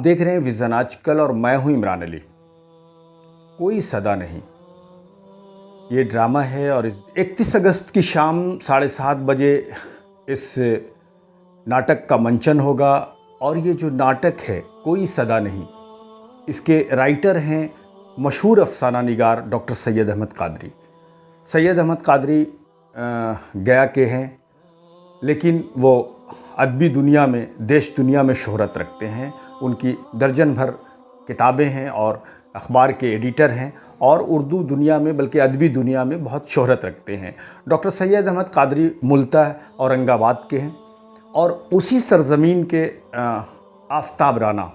देख रहे हैं विज़न आजकल और मैं हूं इमरान अली। कोई सदा नहीं, ये ड्रामा है और 31 अगस्त की शाम 7:30 बजे इस नाटक का मंचन होगा। और ये जो नाटक है कोई सदा नहीं, इसके राइटर हैं मशहूर अफसाना निगार डॉक्टर सैयद अहमद कादरी। सैयद अहमद कादरी गया के हैं, लेकिन वो अदबी दुनिया में, देश दुनिया में शोहरत रखते हैं। उनकी दर्जन भर किताबें हैं और अखबार के एडिटर हैं और उर्दू दुनिया में, बल्कि अदबी दुनिया में बहुत शोहरत रखते हैं। डॉक्टर सैयद अहमद कादरी मूलतः औरंगाबाद के हैं और उसी सरज़मीन के आफताब राना,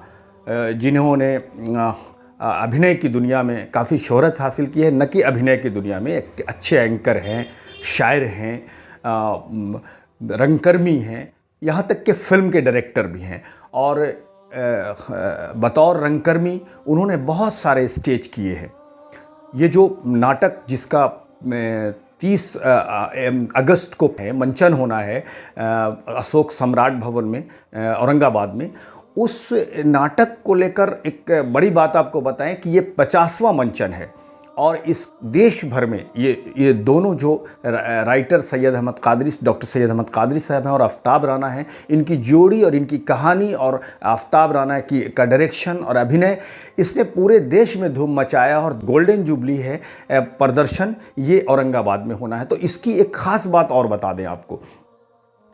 जिन्होंने अभिनय की दुनिया में काफ़ी शोहरत हासिल की है। न कि अभिनय की दुनिया में, एक अच्छे एंकर हैं, शायर हैं, रंगकर्मी हैं, यहाँ तक कि फ़िल्म के डायरेक्टर भी हैं। और बतौर रंगकर्मी उन्होंने बहुत सारे स्टेज किए हैं। ये जो नाटक जिसका 30 अगस्त को मंचन होना है अशोक सम्राट भवन में औरंगाबाद में, उस नाटक को लेकर एक बड़ी बात आपको बताएं कि ये 50वां मंचन है। और इस देश भर में ये दोनों जो राइटर सैयद अहमद कादरी, डॉक्टर सैयद अहमद कादरी साहब हैं और आफताब राना हैं, इनकी जोड़ी और इनकी कहानी और आफताब राना का डायरेक्शन और अभिनय, इसने पूरे देश में धूम मचाया। और गोल्डन जुबली है प्रदर्शन, ये औरंगाबाद में होना है। तो इसकी एक ख़ास बात और बता दें आपको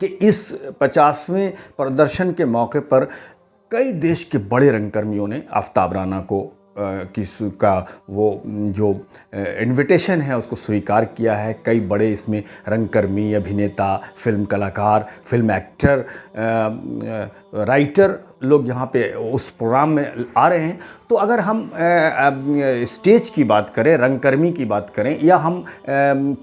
कि इस 50वें प्रदर्शन के मौके पर कई देश के बड़े रंगकर्मियों ने आफताब राना को का वो जो इनविटेशन है उसको स्वीकार किया है। कई बड़े इसमें रंगकर्मी, अभिनेता, फिल्म कलाकार, फिल्म एक्टर, राइटर लोग यहाँ पे उस प्रोग्राम में आ रहे हैं। तो अगर हम स्टेज की बात करें, रंगकर्मी की बात करें, या हम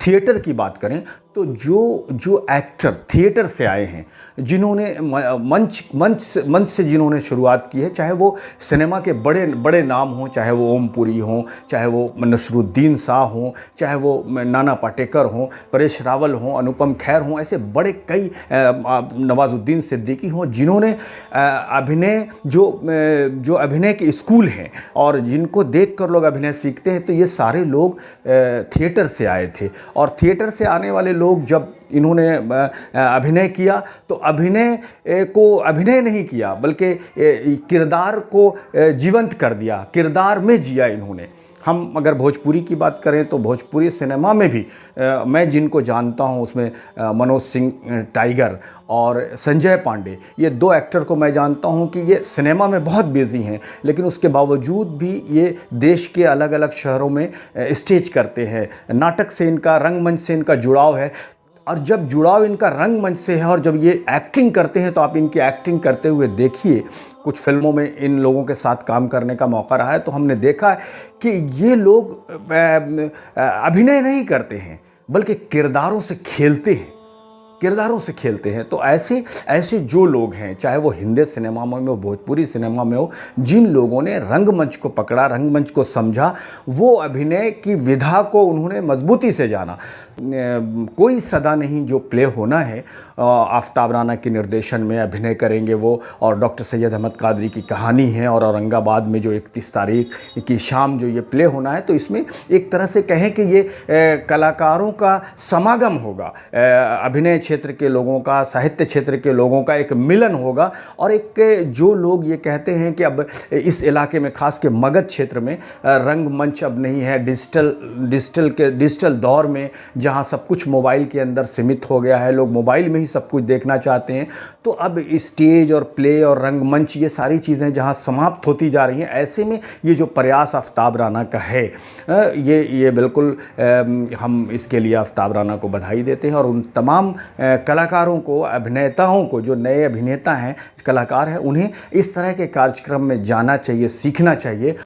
थिएटर की बात करें, तो जो एक्टर थिएटर से आए हैं, जिन्होंने मंच से जिन्होंने शुरुआत की है, चाहे वो सिनेमा के बड़े बड़े नाम हों, चाहे वो ओम पुरी हों, चाहे वो नसरुद्दीन शाह हों, चाहे वो नाना पाटेकर हों, परेश रावल हों, अनुपम खेर हों, ऐसे बड़े कई, नवाजुद्दीन सिद्दीकी हों, जिन्होंने अभिनय जो अभिनय के स्कूल हैं और जिनको देखकर लोग अभिनय सीखते हैं, तो ये सारे लोग थिएटर से आए थे। और थिएटर से आने वाले लोग जब इन्होंने अभिनय किया, तो अभिनय नहीं किया, बल्कि किरदार को जीवंत कर दिया, किरदार में जिया इन्होंने। हम अगर भोजपुरी की बात करें तो भोजपुरी सिनेमा में भी मैं जिनको जानता हूं, उसमें मनोज सिंह टाइगर और संजय पांडे, ये दो एक्टर को मैं जानता हूं कि ये सिनेमा में बहुत बिजी हैं, लेकिन उसके बावजूद भी ये देश के अलग अलग शहरों में स्टेज करते हैं। नाटक से इनका, रंगमंच से इनका जुड़ाव है। और जब जुड़ाव इनका रंगमंच से है और जब ये एक्टिंग करते हैं, तो आप इनकी एक्टिंग करते हुए देखिए। कुछ फिल्मों में इन लोगों के साथ काम करने का मौका रहा है, तो हमने देखा है कि ये लोग अभिनय नहीं करते हैं, बल्कि किरदारों से खेलते हैं। तो ऐसे जो लोग हैं, चाहे वो हिंदी सिनेमा में हो, भोजपुरी सिनेमा में हो, जिन लोगों ने रंगमंच को पकड़ा, रंगमंच को समझा, वो अभिनय की विधा को उन्होंने मजबूती से जाना। कोई सदा नहीं जो प्ले होना है, आफताब राना के निर्देशन में अभिनय करेंगे वो, और डॉक्टर सैयद अहमद कादरी की कहानी है, और औरंगाबाद में जो 31 तारीख की शाम जो ये प्ले होना है, तो इसमें एक तरह से कहें कि ये कलाकारों का समागम होगा, अभिनय क्षेत्र के लोगों का, साहित्य क्षेत्र के लोगों का एक मिलन होगा। और एक जो लोग ये कहते हैं कि अब इस इलाके में, खास के मगध क्षेत्र में, रंगमंच अब नहीं है, डिजिटल दौर में जहां सब कुछ मोबाइल के अंदर सीमित हो गया है, लोग मोबाइल में ही सब कुछ देखना चाहते हैं, तो अब स्टेज और प्ले और रंगमंच, ये सारी चीज़ें जहां समाप्त होती जा रही हैं, ऐसे में ये जो प्रयास आफताब राना का है, ये बिल्कुल हम इसके लिए आफताब राना को बधाई देते हैं। और उन तमाम कलाकारों को, अभिनेताओं को, जो नए अभिनेता हैं, कलाकार हैं, उन्हें इस तरह के कार्यक्रम में जाना चाहिए, सीखना चाहिए।